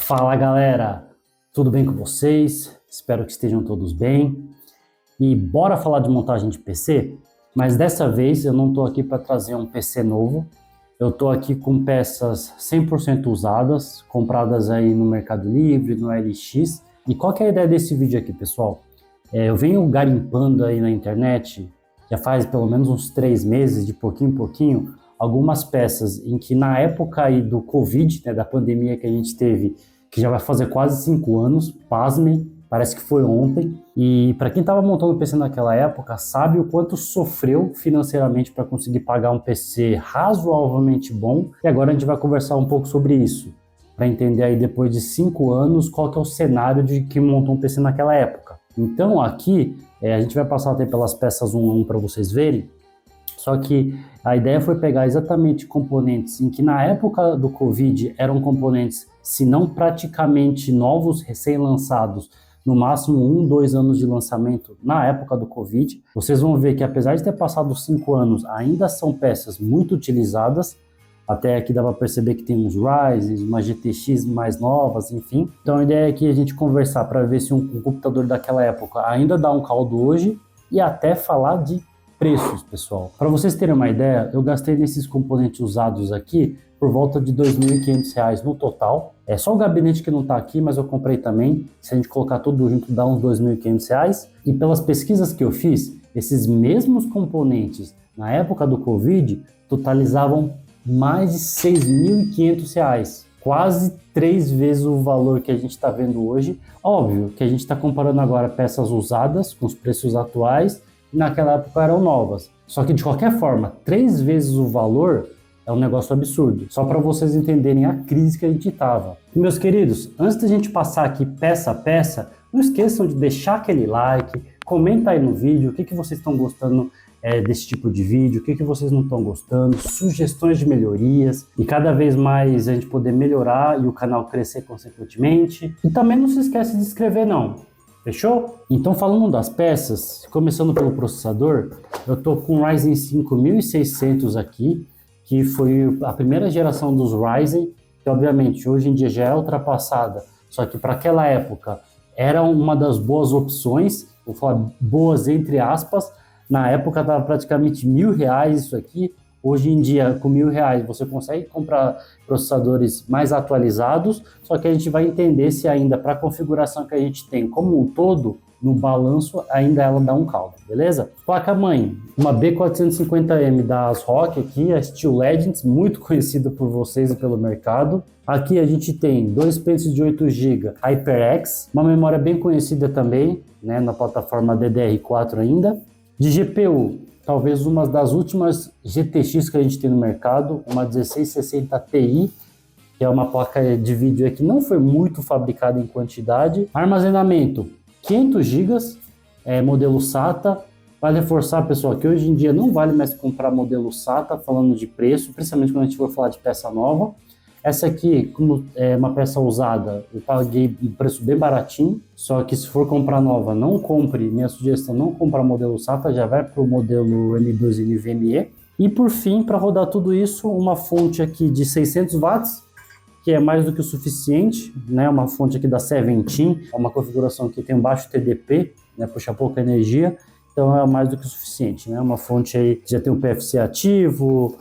Fala galera, tudo bem com vocês? Espero que estejam todos bem. E bora falar de montagem de PC? Mas dessa vez eu não estou aqui para trazer um PC novo. Eu estou aqui com peças 100% usadas, compradas aí no Mercado Livre, no LX. E qual que é a ideia desse vídeo aqui, pessoal? Eu venho garimpando aí na internet, já faz pelo menos uns 3 meses, de pouquinho em pouquinho, algumas peças em que na época aí do Covid, né, da pandemia que a gente teve, que já vai fazer quase 5 anos, pasmem, parece que foi ontem, e para quem estava montando o PC naquela época, sabe o quanto sofreu financeiramente para conseguir pagar um PC razoavelmente bom, e agora a gente vai conversar um pouco sobre isso, para entender aí depois de 5 anos qual que é o cenário de quem montou um PC naquela época. Então aqui a gente vai passar até pelas peças um a um para vocês verem, só que a ideia foi pegar exatamente componentes em que na época do Covid eram componentes, se não praticamente novos, recém-lançados, no máximo 1, 2 anos de lançamento na época do Covid. Vocês vão ver que apesar de ter passado 5 anos, ainda são peças muito utilizadas. Até aqui dá para perceber que tem uns Ryzen, uma GTX mais novas, enfim. Então a ideia é que a gente conversar para ver se um computador daquela época ainda dá um caldo hoje e até falar de preços, pessoal. Para vocês terem uma ideia, eu gastei nesses componentes usados aqui por volta de R$ 2.500 no total. É só o gabinete que não está aqui, mas eu comprei também. Se a gente colocar tudo junto, dá uns R$ 2.500. E pelas pesquisas que eu fiz, esses mesmos componentes na época do Covid totalizavam mais de R$ 6.500. Quase 3 vezes o valor que a gente está vendo hoje. Óbvio que a gente está comparando agora peças usadas com os preços atuais, e naquela época eram novas. Só que de qualquer forma, 3 vezes o valor é um negócio absurdo. Só para vocês entenderem a crise que a gente estava. Meus queridos, antes da gente passar aqui peça a peça, não esqueçam de deixar aquele like, comenta aí no vídeo o que vocês estão gostando desse tipo de vídeo, o que vocês não estão gostando, sugestões de melhorias, e cada vez mais a gente poder melhorar e o canal crescer consequentemente. E também não se esquece de se inscrever não. Fechou? Então falando das peças, começando pelo processador, eu estou com o Ryzen 5600 aqui, que foi a primeira geração dos Ryzen, que obviamente hoje em dia já é ultrapassada, só que para aquela época era uma das boas opções, vou falar boas entre aspas, na época estava praticamente R$ 1.000 isso aqui. Hoje em dia, com R$ 1.000, você consegue comprar processadores mais atualizados, só que a gente vai entender se ainda para a configuração que a gente tem como um todo, no balanço, ainda ela dá um caldo, beleza? Placa-mãe, uma B450M da ASRock aqui, a Steel Legends, muito conhecida por vocês e pelo mercado. Aqui a gente tem 2 pentes de 8 GB HyperX, uma memória bem conhecida também, né, na plataforma DDR4 ainda. De GPU, talvez uma das últimas GTX que a gente tem no mercado, uma 1660 Ti, que é uma placa de vídeo que não foi muito fabricada em quantidade. Armazenamento, 500 GB, modelo SATA. Vale reforçar, pessoal, que hoje em dia não vale mais comprar modelo SATA, falando de preço, principalmente quando a gente for falar de peça nova. Essa aqui, como é uma peça usada, eu paguei um preço bem baratinho, só que se for comprar nova, não compre, minha sugestão, não comprar modelo SATA, já vai para o modelo M2 NVMe. E por fim, para rodar tudo isso, uma fonte aqui de 600 watts, que é mais do que o suficiente, né? Uma fonte aqui da Seventeen, é uma configuração que tem um baixo TDP, né? Puxa pouca energia, então é mais do que o suficiente, né? Uma fonte aí que já tem um PFC ativo,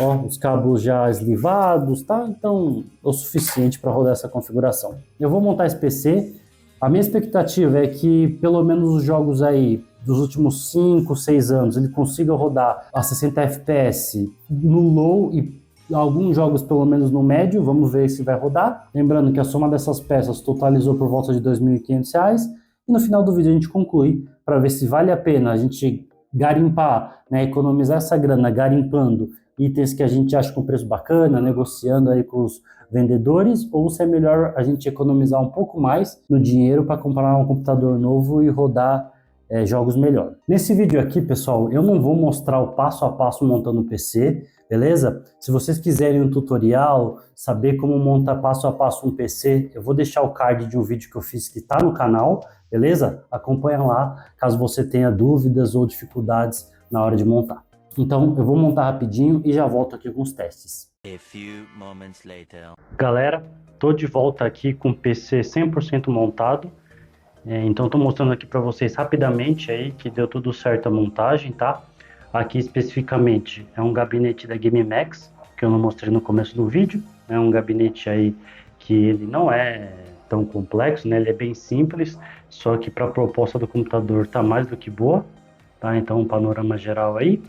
ó, os cabos já eslivados, tá? Então é o suficiente para rodar essa configuração. Eu vou montar esse PC. A minha expectativa é que pelo menos os jogos aí dos últimos 5, 6 anos ele consiga rodar a 60 FPS no low e alguns jogos pelo menos no médio. Vamos ver se vai rodar. Lembrando que a soma dessas peças totalizou por volta de R$ 2.500 e no final do vídeo a gente conclui para ver se vale a pena a gente garimpar, né, economizar essa grana garimpando itens que a gente acha com preço bacana, negociando aí com os vendedores, ou se é melhor a gente economizar um pouco mais no dinheiro para comprar um computador novo e rodar jogos melhor. Nesse vídeo aqui, pessoal, eu não vou mostrar o passo a passo montando o PC, beleza? Se vocês quiserem um tutorial, saber como montar passo a passo um PC, eu vou deixar o card de um vídeo que eu fiz que está no canal, beleza? Acompanha lá, caso você tenha dúvidas ou dificuldades na hora de montar. Então eu vou montar rapidinho e já volto aqui com os testes. A few moments later. Galera, tô de volta aqui com o PC 100% montado. Então estou mostrando aqui para vocês rapidamente aí que deu tudo certo a montagem, tá? Aqui especificamente é um gabinete da GameMax, que eu não mostrei no começo do vídeo. É um gabinete aí que ele não é tão complexo, né? Ele é bem simples, só que para a proposta do computador tá mais do que boa, tá? Então um panorama geral aí.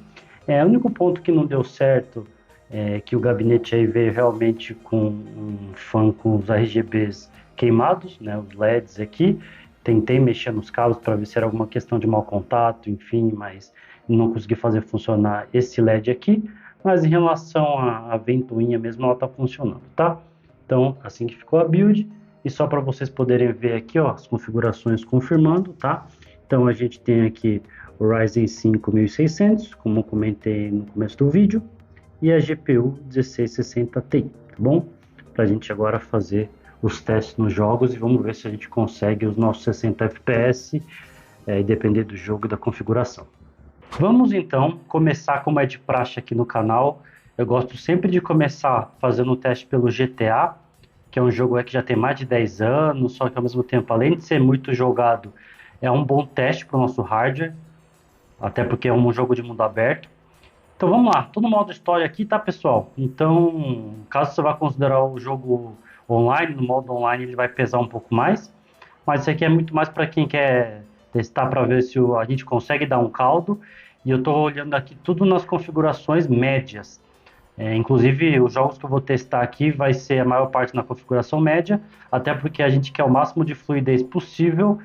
O único ponto que não deu certo é que o gabinete aí veio realmente com um fan com os RGBs queimados, né? Os LEDs aqui. Tentei mexer nos cabos para ver se era alguma questão de mau contato, enfim, mas não consegui fazer funcionar esse LED aqui. Mas em relação à ventoinha mesmo, ela está funcionando, tá? Então, assim que ficou a build. E só para vocês poderem ver aqui, ó, as configurações confirmando, tá? Então, a gente tem aqui o Ryzen 5 1600, como eu comentei no começo do vídeo, e a GPU 1660 Ti, tá bom? Para a gente agora fazer os testes nos jogos e vamos ver se a gente consegue os nossos 60 FPS, e depender do jogo e da configuração. Vamos então começar como é de praxe aqui no canal. Eu gosto sempre de começar fazendo o teste pelo GTA, que é um jogo que já tem mais de 10 anos, só que ao mesmo tempo, além de ser muito jogado, é um bom teste para o nosso hardware, até porque é um jogo de mundo aberto. Então vamos lá, tô no modo história aqui, tá, pessoal? Então, caso você vá considerar o jogo online, no modo online ele vai pesar um pouco mais, mas isso aqui é muito mais para quem quer testar para ver se a gente consegue dar um caldo. E eu tô olhando aqui tudo nas configurações médias. Inclusive, os jogos que eu vou testar aqui vai ser a maior parte na configuração média, até porque a gente quer o máximo de fluidez possível,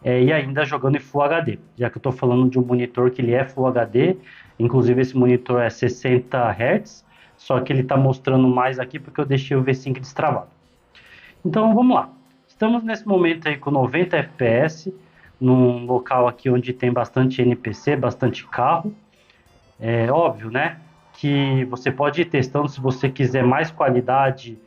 e ainda jogando em Full HD, já que eu estou falando de um monitor que ele é Full HD, inclusive esse monitor é 60 Hz, só que ele está mostrando mais aqui porque eu deixei o V5 destravado. Então vamos lá, estamos nesse momento aí com 90 FPS, num local aqui onde tem bastante NPC, bastante carro. É óbvio, né, que você pode ir testando se você quiser mais qualidade,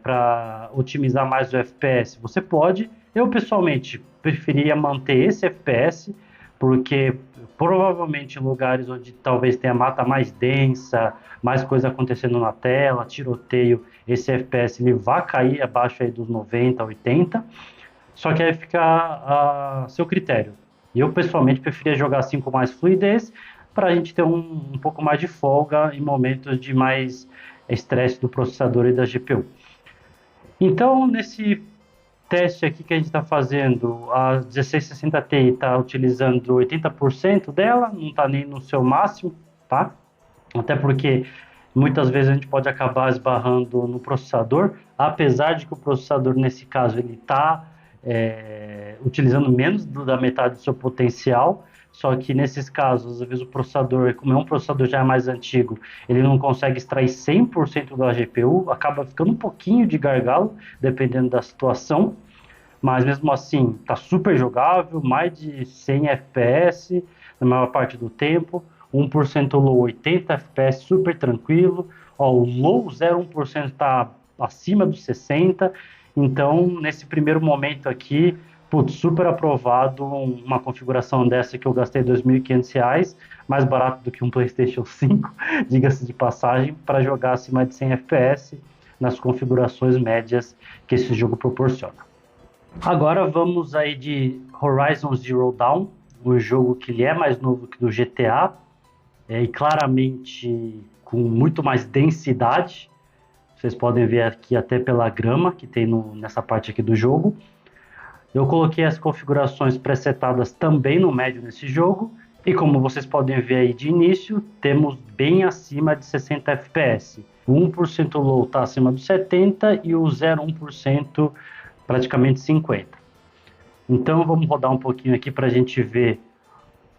para otimizar mais o FPS, você pode. Eu, pessoalmente, preferia manter esse FPS, porque provavelmente em lugares onde talvez tenha mata mais densa, mais coisa acontecendo na tela, tiroteio, esse FPS ele vai cair abaixo aí dos 90, 80, só que aí fica a seu critério. Eu, pessoalmente, preferia jogar assim com mais fluidez, para a gente ter um pouco mais de folga em momentos de mais estresse do processador e da GPU. Então, nesse teste aqui que a gente está fazendo, a 1660 Ti está utilizando 80% dela, não está nem no seu máximo, tá? Até porque muitas vezes a gente pode acabar esbarrando no processador, apesar de que o processador, nesse caso, ele está utilizando menos da metade do seu potencial, só que nesses casos, às vezes o processador, como é um processador já mais antigo, ele não consegue extrair 100% da GPU, acaba ficando um pouquinho de gargalo, dependendo da situação, mas mesmo assim, está super jogável, mais de 100 FPS na maior parte do tempo, 1% low 80 FPS, super tranquilo, ó, o low 0,1% está acima dos 60, então nesse primeiro momento aqui, putz, super aprovado uma configuração dessa que eu gastei R$ 2.500, mais barato do que um PlayStation 5, diga-se de passagem, para jogar acima de 100 FPS nas configurações médias que esse jogo proporciona. Agora vamos aí de Horizon Zero Dawn, um jogo que ele é mais novo que do GTA, e claramente com muito mais densidade. Vocês podem ver aqui até pela grama que tem nessa parte aqui do jogo. Eu coloquei as configurações presetadas também no médio nesse jogo, e como vocês podem ver aí de início, temos bem acima de 60 FPS. O 1% low está acima dos 70 e o 0,1% praticamente 50. Então vamos rodar um pouquinho aqui para a gente ver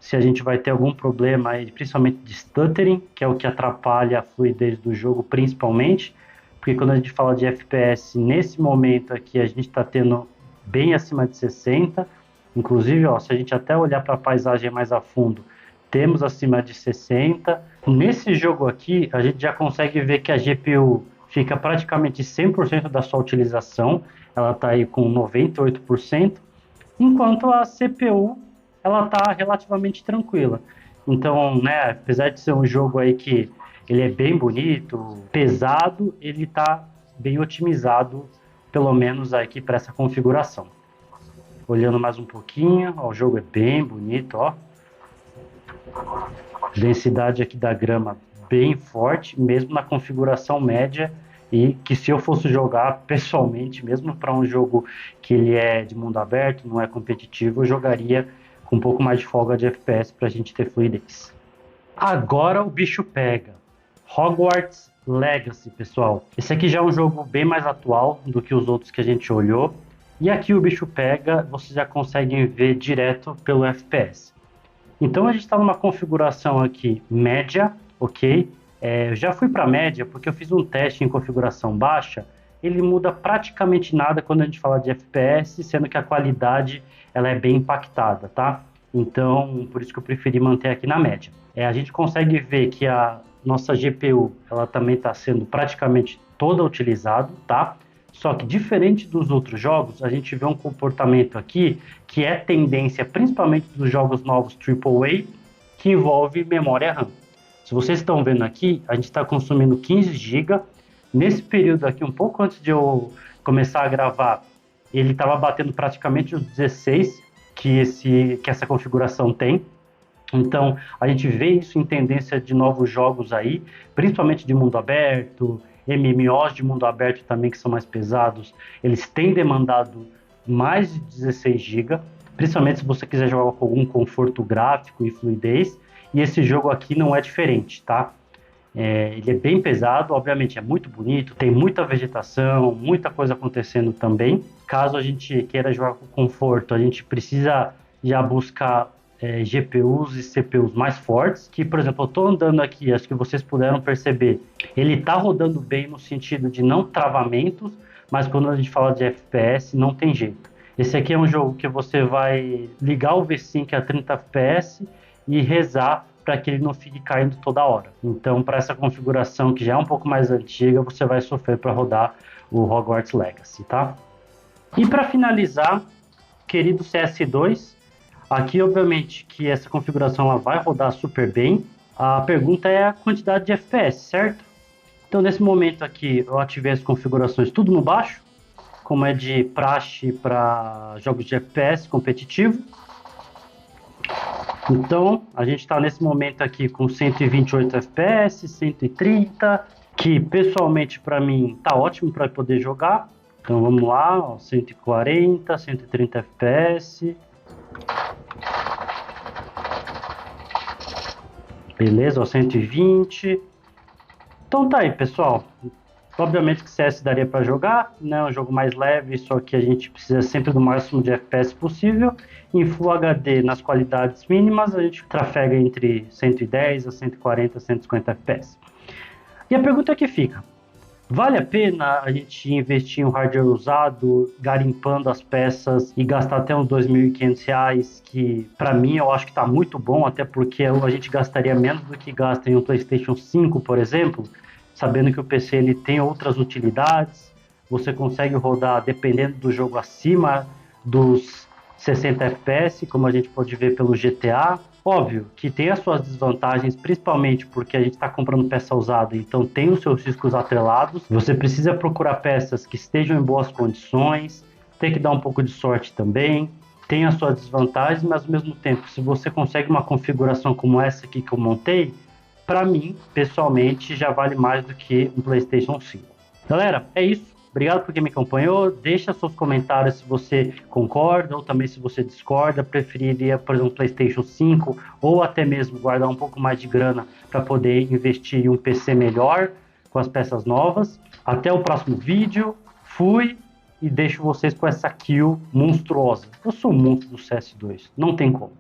se a gente vai ter algum problema aí, principalmente de stuttering, que é o que atrapalha a fluidez do jogo principalmente, porque quando a gente fala de FPS, nesse momento aqui a gente está tendo bem acima de 60, inclusive, ó, se a gente até olhar para a paisagem mais a fundo, temos acima de 60. Nesse jogo aqui, a gente já consegue ver que a GPU fica praticamente 100% da sua utilização, ela está aí com 98%, enquanto a CPU ela está relativamente tranquila. Então, né, apesar de ser um jogo aí que ele é bem bonito, pesado, ele está bem otimizado, pelo menos aqui para essa configuração. Olhando mais um pouquinho, ó, o jogo é bem bonito, ó. Densidade aqui da grama bem forte, mesmo na configuração média, e que se eu fosse jogar pessoalmente, mesmo para um jogo que ele é de mundo aberto, não é competitivo, eu jogaria com um pouco mais de folga de FPS para a gente ter fluidez. Agora o bicho pega. Hogwarts Legacy, pessoal. Esse aqui já é um jogo bem mais atual do que os outros que a gente olhou. E aqui o bicho pega, vocês já conseguem ver direto pelo FPS. Então a gente está numa configuração aqui média, ok? Eu já fui para média porque eu fiz um teste em configuração baixa. Ele muda praticamente nada quando a gente fala de FPS, sendo que a qualidade ela é bem impactada, tá? Então, por isso que eu preferi manter aqui na média. A gente consegue ver que a nossa GPU ela também está sendo praticamente toda utilizada, tá? Só que diferente dos outros jogos, a gente vê um comportamento aqui que é tendência principalmente dos jogos novos AAA, que envolve memória RAM. Se vocês estão vendo aqui, a gente está consumindo 15 GB. Nesse período aqui, um pouco antes de eu começar a gravar, ele estava batendo praticamente os 16 que essa configuração tem. Então, a gente vê isso em tendência de novos jogos aí, principalmente de mundo aberto, MMOs de mundo aberto também, que são mais pesados, eles têm demandado mais de 16 GB, principalmente se você quiser jogar com algum conforto gráfico e fluidez, e esse jogo aqui não é diferente, tá? Ele é bem pesado, obviamente é muito bonito, tem muita vegetação, muita coisa acontecendo também. Caso a gente queira jogar com conforto, a gente precisa já buscar GPUs e CPUs mais fortes, que, por exemplo, eu estou andando aqui, acho que vocês puderam perceber, ele está rodando bem no sentido de não travamentos, mas quando a gente fala de FPS, não tem jeito. Esse aqui é um jogo que você vai ligar o V5 a 30 FPS e rezar para que ele não fique caindo toda hora. Então, para essa configuração que já é um pouco mais antiga, você vai sofrer para rodar o Hogwarts Legacy, tá? E para finalizar, querido CS2, aqui, obviamente, que essa configuração ela vai rodar super bem. A pergunta é a quantidade de FPS, certo? Então, nesse momento aqui, eu ativei as configurações tudo no baixo, como é de praxe para jogos de FPS competitivo. Então, a gente está nesse momento aqui com 128 FPS, 130, que pessoalmente para mim tá ótimo para poder jogar. Então, vamos lá, ó, 140, 130 FPS. Beleza, ó, 120. Então tá aí, pessoal. Obviamente que CS daria para jogar, né? É um jogo mais leve, só que a gente precisa sempre do máximo de FPS possível. Em Full HD, nas qualidades mínimas, a gente trafega entre 110 a 140, 150 FPS. E a pergunta que fica: vale a pena a gente investir em um hardware usado, garimpando as peças e gastar até uns R$2.500, que para mim eu acho que está muito bom, até porque a gente gastaria menos do que gasta em um PlayStation 5, por exemplo, sabendo que o PC ele tem outras utilidades, você consegue rodar, dependendo do jogo, acima dos 60 FPS, como a gente pode ver pelo GTA. Óbvio que tem as suas desvantagens, principalmente porque a gente está comprando peça usada, então tem os seus riscos atrelados. Você precisa procurar peças que estejam em boas condições, tem que dar um pouco de sorte também, tem as suas desvantagens, mas ao mesmo tempo, se você consegue uma configuração como essa aqui que eu montei, para mim, pessoalmente, já vale mais do que um PlayStation 5. Galera, é isso. Obrigado por quem me acompanhou. Deixa seus comentários se você concorda ou também se você discorda. Preferiria, por exemplo, PlayStation 5 ou até mesmo guardar um pouco mais de grana para poder investir em um PC melhor com as peças novas. Até o próximo vídeo. Fui e deixo vocês com essa kill monstruosa. Eu sou um monstro do CS2. Não tem como.